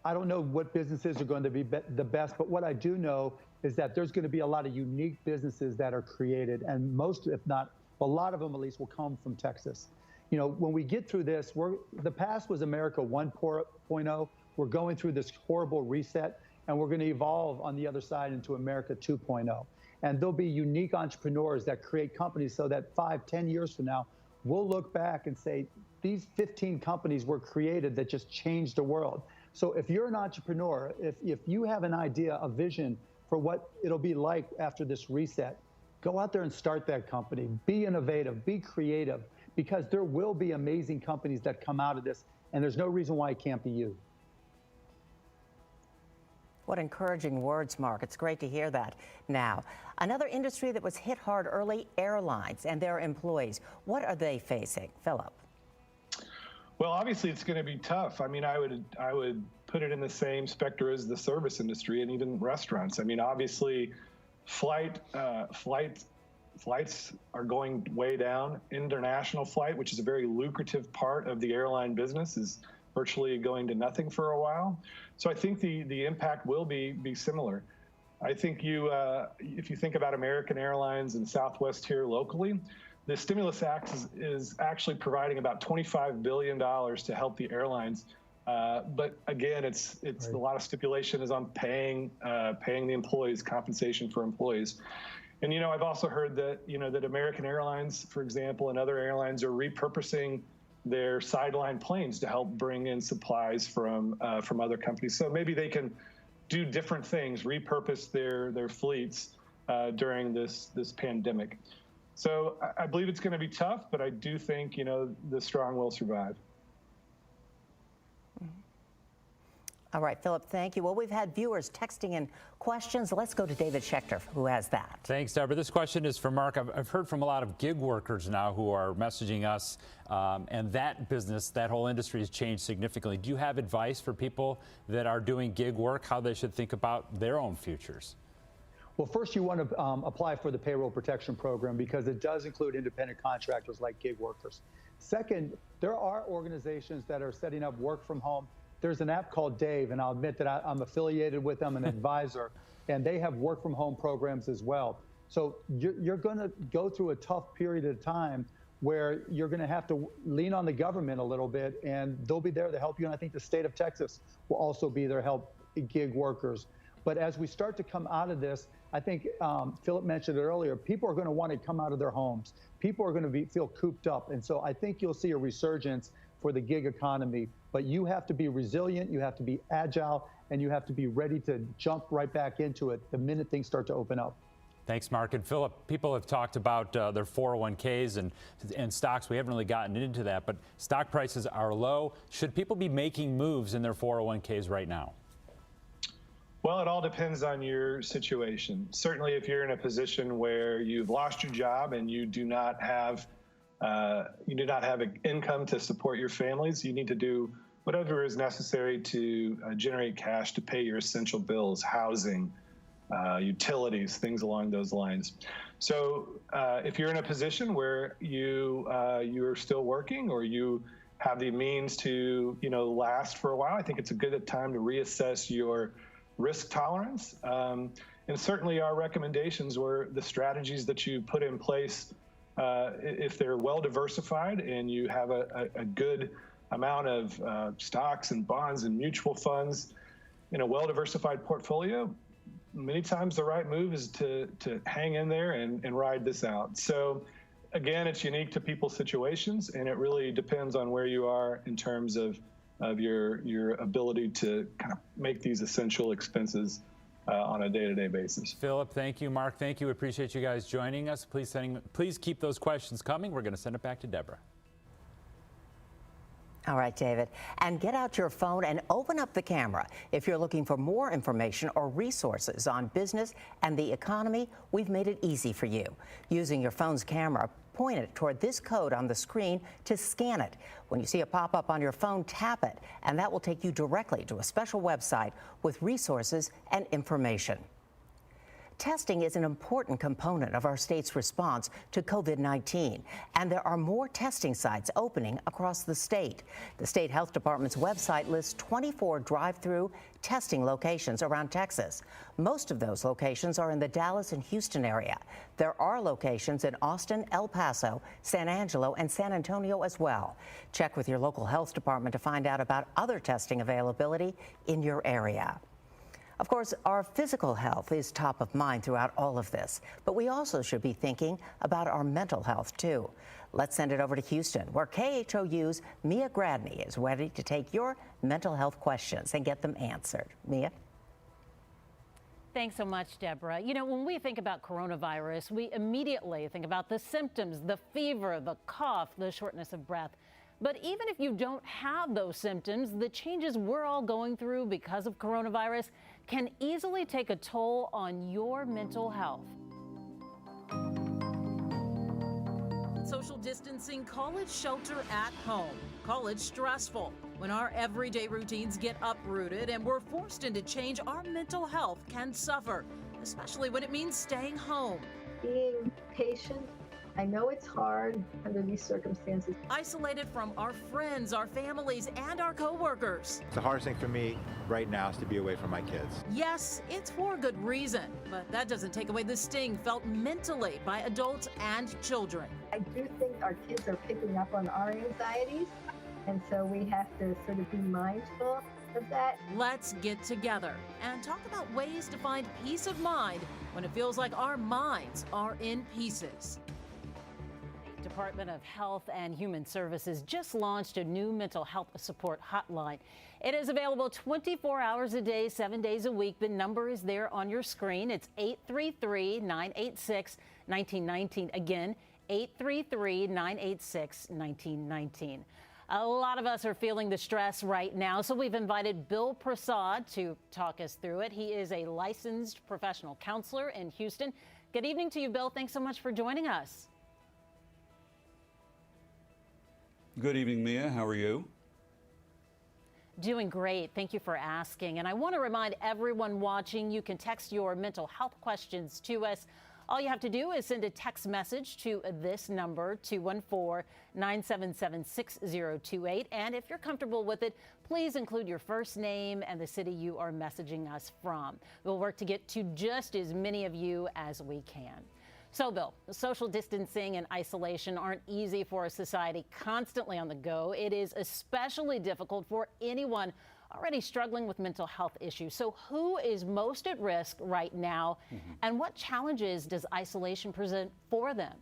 I don't know what businesses are going to be the best, but what I do know is that there's going to be a lot of unique businesses that are created, and most, if not a lot of them at least, will come from Texas. You know, when we get through this, the past was America 1.0. We're going through this horrible reset, and we're going to evolve on the other side into America 2.0. And there'll be unique entrepreneurs that create companies so that 5-10 years from now, we'll look back and say, these 15 companies were created that just changed the world. So if you're an entrepreneur, if you have an idea, a vision for what it'll be like after this reset, go out there and start that company. Be innovative, be creative, because there will be amazing companies that come out of this, and there's no reason why it can't be you. What encouraging words, Mark. It's great to hear that. Now, another industry that was hit hard early, airlines and their employees. What are they facing? Philip. Well, obviously, it's going to be tough. I mean, I would put it in the same specter as the service industry and even restaurants. I mean, obviously, flights are going way down. International flight, which is a very lucrative part of the airline business, is virtually going to nothing for a while. So I think the impact will be similar. I think if you think about American Airlines and Southwest here locally, the Stimulus Act is actually providing about $25 billion to help the airlines. But again, it's right. A lot of stipulation is on paying the employees, compensation for employees. And, I've also heard that, that American Airlines, for example, and other airlines are repurposing their sideline planes to help bring in supplies from other companies. So maybe they can do different things, repurpose their fleets during this pandemic. So I believe it's going to be tough, but I do think, the strong will survive. All right, Philip, thank you. Well, we've had viewers texting in questions. Let's go to David Schechter, who has that. Thanks, Deborah. This question is for Mark. I've heard from a lot of gig workers now who are messaging us, and that business, that whole industry has changed significantly. Do you have advice for people that are doing gig work, how they should think about their own futures? Well, first, you want to apply for the payroll protection program because it does include independent contractors like gig workers. Second, there are organizations that are setting up work from home. There's an app called Dave, and I'll admit that I'm affiliated with them, an advisor, and they have work from home programs as well. So you're going to go through a tough period of time where you're going to have to lean on the government a little bit, and they'll be there to help you. And I think the state of Texas will also be there to help gig workers. But as we start to come out of this, I think Philip mentioned it earlier, people are going to want to come out of their homes. People are going to feel cooped up. And so I think you'll see a resurgence for the gig economy. But you have to be resilient, you have to be agile, and you have to be ready to jump right back into it the minute things start to open up. Thanks, Mark. And Philip, people have talked about their 401ks and stocks. We haven't really gotten into that, but stock prices are low. Should people be making moves in their 401ks right now? Well, it all depends on your situation. Certainly, if you're in a position where you've lost your job and you do not have an income to support your families, you need to do whatever is necessary to generate cash to pay your essential bills, housing, utilities, things along those lines. So if you're in a position where you're still working or you have the means to last for a while, I think it's a good time to reassess your risk tolerance. And certainly our recommendations were the strategies that you put in place. If they're well diversified and you have a good amount of stocks and bonds and mutual funds in a well diversified portfolio, many times the right move is to hang in there and ride this out. So again, it's unique to people's situations, and it really depends on where you are in terms of your ability to kind of make these essential expenses on a day-to-day basis. Philip, thank you. Mark, thank you. We appreciate you guys joining us. Please keep those questions coming. We're going to send it back to Deborah. All right, David. And get out your phone and open up the camera. If you're looking for more information or resources on business and the economy, we've made it easy for you. Using your phone's camera, point it toward this code on the screen to scan it. When you see a pop-up on your phone, tap it, and that will take you directly to a special website with resources and information. Testing is an important component of our state's response to COVID-19, and there are more testing sites opening across the state. The state health department's website lists 24 drive-through testing locations around Texas. Most of those locations are in the Dallas and Houston area. There are locations in Austin, El Paso, San Angelo, and San Antonio as well. Check with your local health department to find out about other testing availability in your area. Of course, our physical health is top of mind throughout all of this, but we also should be thinking about our mental health, too. Let's send it over to Houston, where KHOU's Mia Gradney is ready to take your mental health questions and get them answered. Mia? Thanks so much, Deborah. You know, when we think about coronavirus, we immediately think about the symptoms, the fever, the cough, the shortness of breath. But even if you don't have those symptoms, the changes we're all going through because of coronavirus can easily take a toll on your mental health. Social distancing, college shelter at home, college stressful. When our everyday routines get uprooted and we're forced into change, our mental health can suffer, especially when it means staying home. Being patient. I know it's hard under these circumstances. Isolated from our friends, our families, and our coworkers. The hardest thing for me right now is to be away from my kids. Yes, it's for good reason, but that doesn't take away the sting felt mentally by adults and children. I do think our kids are picking up on our anxieties, and so we have to sort of be mindful of that. Let's get together and talk about ways to find peace of mind when it feels like our minds are in pieces. Department of Health and Human Services just launched a new mental health support hotline. It is available 24 hours a day, 7 days a week. The number is there on your screen. It's 833-986-1919. Again, 833-986-1919. A lot of us are feeling the stress right now, so we've invited Bill Prasad to talk us through it. He is a licensed professional counselor in Houston. Good evening to you, Bill. Thanks so much for joining us. Good evening, Mia. How are you? Doing great. Thank you for asking. And I want to remind everyone watching, you can text your mental health questions to us. All you have to do is send a text message to this number, 214-977-6028. And if you're comfortable with it, please include your first name and the city you are messaging us from. We'll work to get to just as many of you as we can. So, Bill, social distancing and isolation aren't easy for a society constantly on the go. It is especially difficult for anyone already struggling with mental health issues. So who is most at risk right now, and what challenges does isolation present for them?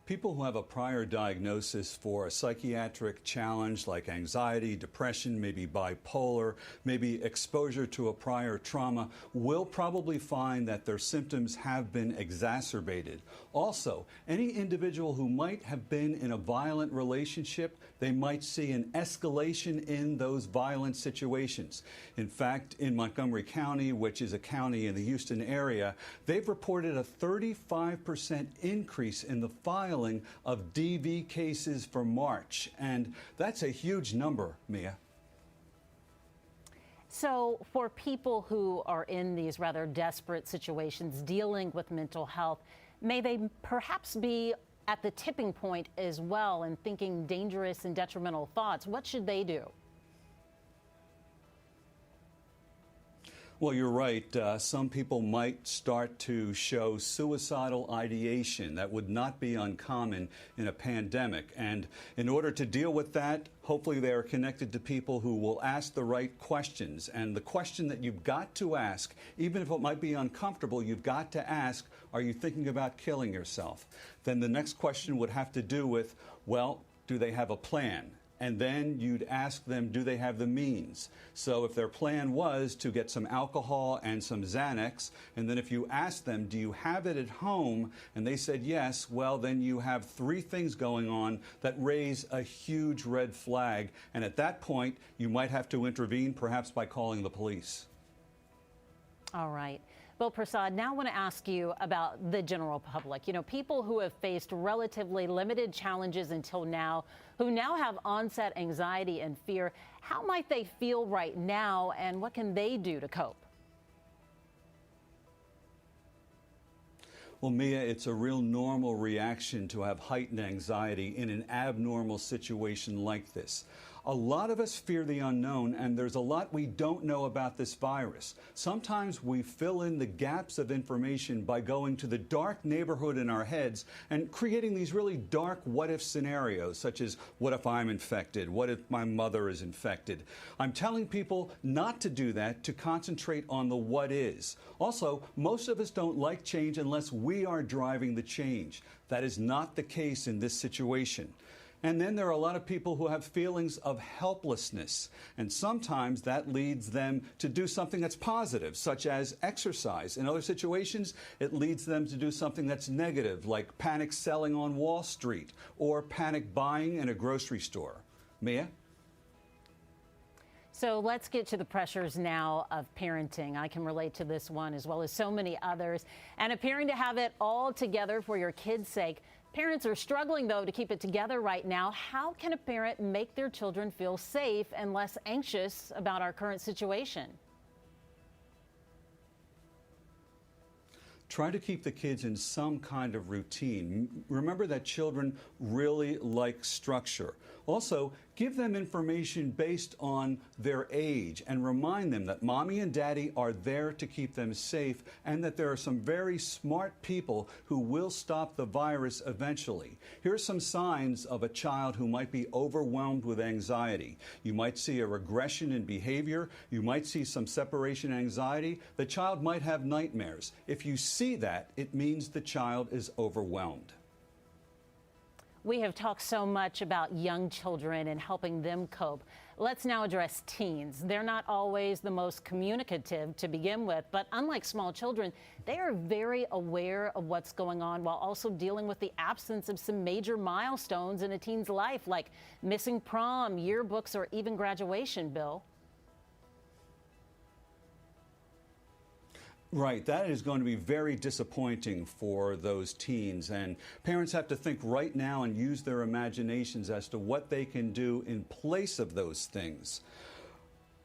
People who have a prior diagnosis for a psychiatric challenge like anxiety, depression, maybe bipolar, maybe exposure to a prior trauma will probably find that their symptoms have been exacerbated. Also, any individual who might have been in a violent relationship, they might see an escalation in those violent situations. In fact, in Montgomery County, which is a county in the Houston area, they've reported a 35% increase in the filing of DV cases for March. And that's a huge number, Mia. So for people who are in these rather desperate situations dealing with mental health, may they perhaps be at the tipping point as well and thinking dangerous and detrimental thoughts? What should they do? Well, you're right. Some people might start to show suicidal ideation. That would not be uncommon in a pandemic. And in order to deal with that, hopefully they are connected to people who will ask the right questions. And the question that you've got to ask, even if it might be uncomfortable, you've got to ask, are you thinking about killing yourself? Then the next question would have to do with, well, do they have a plan? And then you'd ask them, do they have the means? So if their plan was to get some alcohol and some Xanax, and then if you ask them, do you have it at home? And they said yes, well, then you have three things going on that raise a huge red flag. And at that point, you might have to intervene, perhaps by calling the police. All right. Bill Prasad, now I want to ask you about the general public. You know, people who have faced relatively limited challenges until now, who now have onset anxiety and fear. How might they feel right now, and what can they do to cope? Well, Mia, it's a real normal reaction to have heightened anxiety in an abnormal situation like this. A lot of us fear the unknown, and there's a lot we don't know about this virus. Sometimes we fill in the gaps of information by going to the dark neighborhood in our heads and creating these really dark what-if scenarios, such as, what if I'm infected? What if my mother is infected? I'm telling people not to do that, to concentrate on the what is. Also, most of us don't like change unless we are driving the change. That is not the case in this situation. And then there are a lot of people who have feelings of helplessness, and sometimes that leads them to do something that's positive, such as exercise. In other situations, it leads them to do something that's negative, like panic selling on Wall Street or panic buying in a grocery store. Mia? So let's get to the pressures now of parenting. I can relate to this one as well as so many others, and appearing to have it all together for your kids' sake. Parents are struggling, though, to keep it together right now. How can a parent make their children feel safe and less anxious about our current situation? Try to keep the kids in some kind of routine. Remember that children really like structure. Also, give them information based on their age and remind them that mommy and daddy are there to keep them safe and that there are some very smart people who will stop the virus eventually. Here are some signs of a child who might be overwhelmed with anxiety. You might see a regression in behavior. You might see some separation anxiety. The child might have nightmares. If you see that, it means the child is overwhelmed. We have talked so much about young children and helping them cope. Let's now address teens. They're not always the most communicative to begin with, but unlike small children, they are very aware of what's going on while also dealing with the absence of some major milestones in a teen's life, like missing prom, yearbooks, or even graduation, Bill. Right, that is going to be very disappointing for those teens, and parents have to think right now and use their imaginations as to what they can do in place of those things.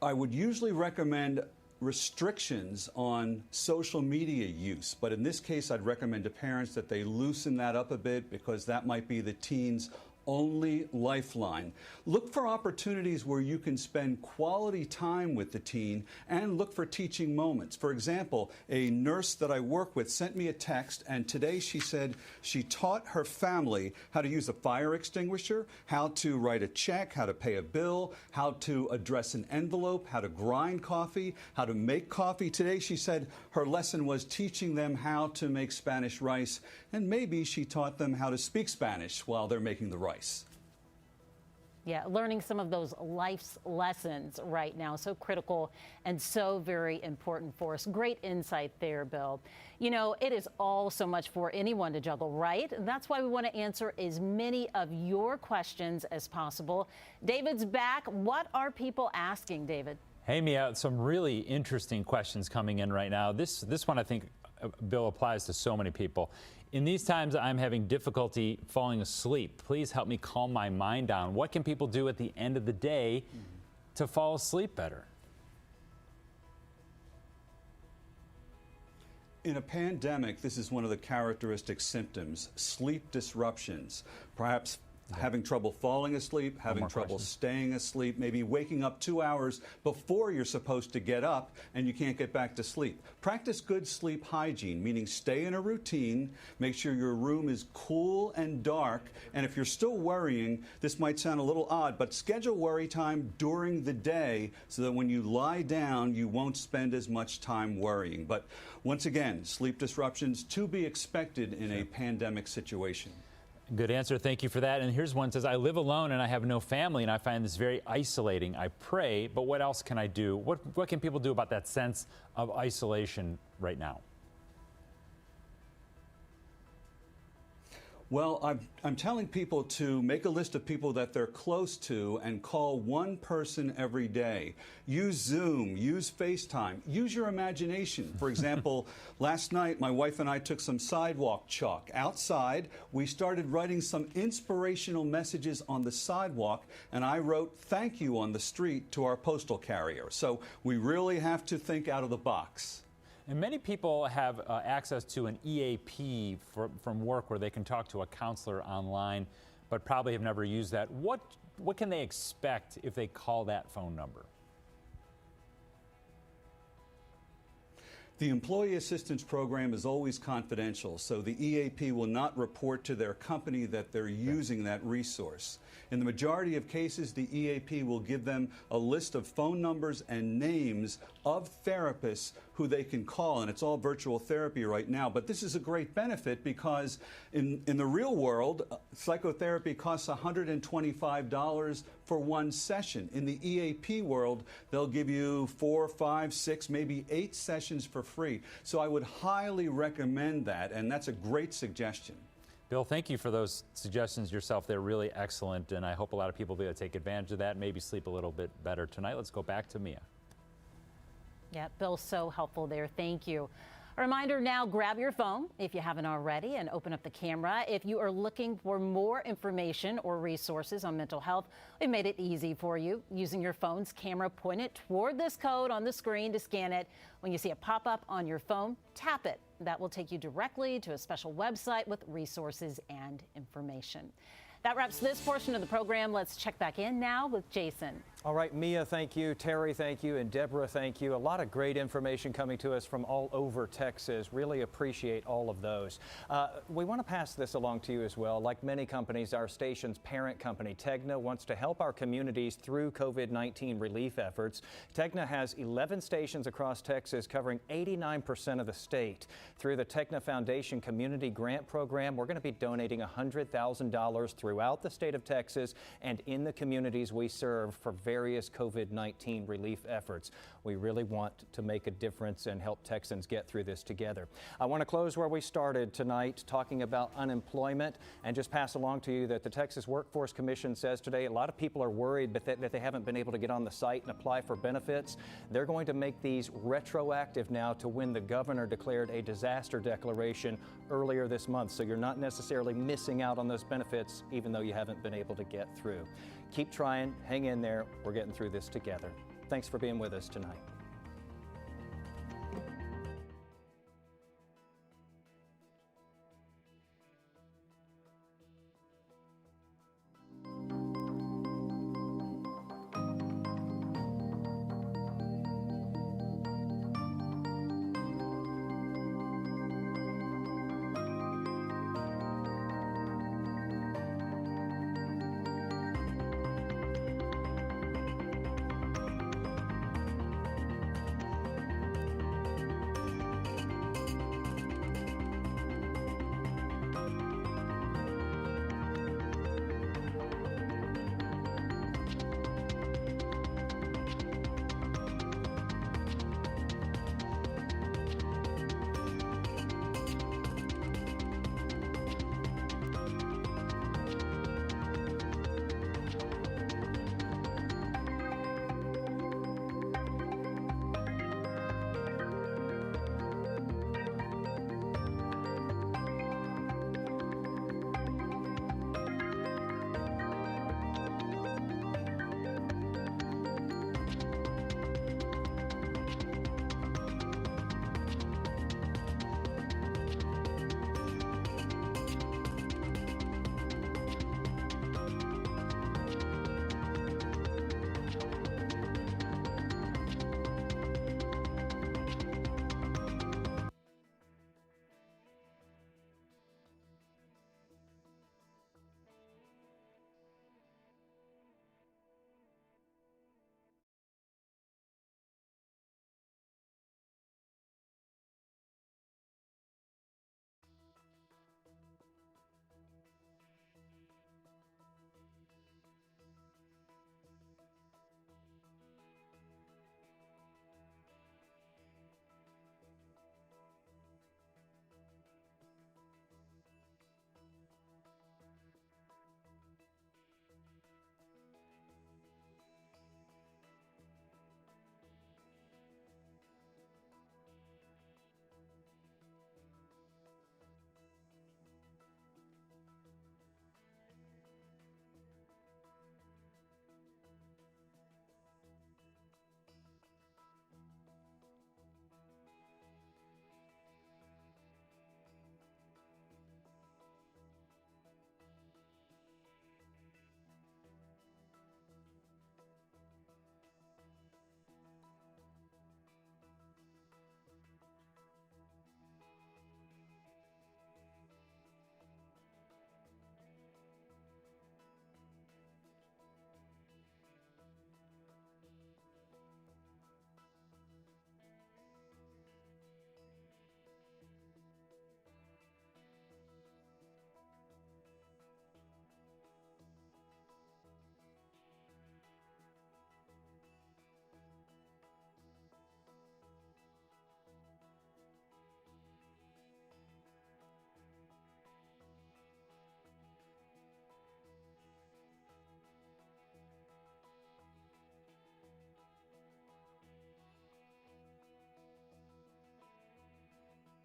I would usually recommend restrictions on social media use, but in this case I'd recommend to parents that they loosen that up a bit because that might be the teens' only lifeline. Look for opportunities where you can spend quality time with the teen and look for teaching moments. For example, a nurse that I work with sent me a text, and today she said she taught her family how to use a fire extinguisher, how to write a check, how to pay a bill, how to address an envelope, how to grind coffee, how to make coffee. Today she said her lesson was teaching them how to make Spanish rice, and maybe she taught them how to speak Spanish while they're making the rice. Yeah, learning some of those life's lessons right now, so critical and so very important for us. Great insight there, Bill. You know, it is all so much for anyone to juggle, right? And that's why we want to answer as many of your questions as possible. David's back. What are people asking, David? Hey, Mia, some really interesting questions coming in right now. This one, I think, Bill, applies to so many people. In these times, I'm having difficulty falling asleep. Please help me calm my mind down. What can people do at the end of the day to fall asleep better? In a pandemic, this is one of the characteristic symptoms: sleep disruptions. Perhaps having trouble falling asleep, having trouble staying asleep, maybe waking up 2 hours before you're supposed to get up and you can't get back to sleep. Practice good sleep hygiene, meaning stay in a routine, make sure your room is cool and dark, and if you're still worrying, this might sound a little odd, but schedule worry time during the day so that when you lie down, you won't spend as much time worrying. But once again, sleep disruptions to be expected in a pandemic situation. Good answer. Thank you for that. And here's one that says, I live alone and I have no family and I find this very isolating. I pray, but what else can I do? What can people do about that sense of isolation right now? Well, I'm telling people to make a list of people that they're close to and call one person every day. Use Zoom, use FaceTime, use your imagination. For example, last night my wife and I took some sidewalk chalk outside. We started writing some inspirational messages on the sidewalk, and I wrote "thank you" on the street to our postal carrier. So we really have to think out of the box. And many people have access to an EAP from work where they can talk to a counselor online, but probably have never used that. What can they expect if they call that phone number? The Employee Assistance Program is always confidential, so the EAP will not report to their company that they're using that resource. In the majority of cases, the EAP will give them a list of phone numbers and names of therapists who they can call, and it's all virtual therapy right now. But this is a great benefit because in the real world, psychotherapy costs $125 for one session. In the EAP world, they'll give you 4, 5, 6, maybe 8 sessions for free. So I would highly recommend that, and that's a great suggestion. Bill, thank you for those suggestions yourself. They're really excellent, and I hope a lot of people will be able to take advantage of that and maybe sleep a little bit better tonight. Let's go back to Mia. Yeah, Bill, so helpful there. Thank you. A reminder now, grab your phone if you haven't already and open up the camera. If you are looking for more information or resources on mental health, we've made it easy for you. Using your phone's camera, point it toward this code on the screen to scan it. When you see a pop-up on your phone, tap it. That will take you directly to a special website with resources and information. That wraps this portion of the program. Let's check back in now with Jason. All right, Mia, thank you. Terry, thank you. And Deborah, thank you. A lot of great information coming to us from all over Texas. Really appreciate all of those. We want to pass this along to you as well. Like many companies, our station's parent company, Tegna, wants to help our communities through COVID-19 relief efforts. Tegna has 11 stations across Texas covering 89% of the state. Through the Tegna Foundation Community Grant Program, we're going to be donating $100,000 throughout the state of Texas and in the communities we serve for various COVID-19 relief efforts. We really want to make a difference and help Texans get through this together. I want to close where we started tonight, talking about unemployment, and just pass along to you that the Texas Workforce Commission says today a lot of people are worried that they haven't been able to get on the site and apply for benefits. They're going to make these retroactive now to when the governor declared a disaster declaration earlier this month. So you're not necessarily missing out on those benefits, even though you haven't been able to get through. Keep trying, hang in there. We're getting through this together. Thanks for being with us tonight.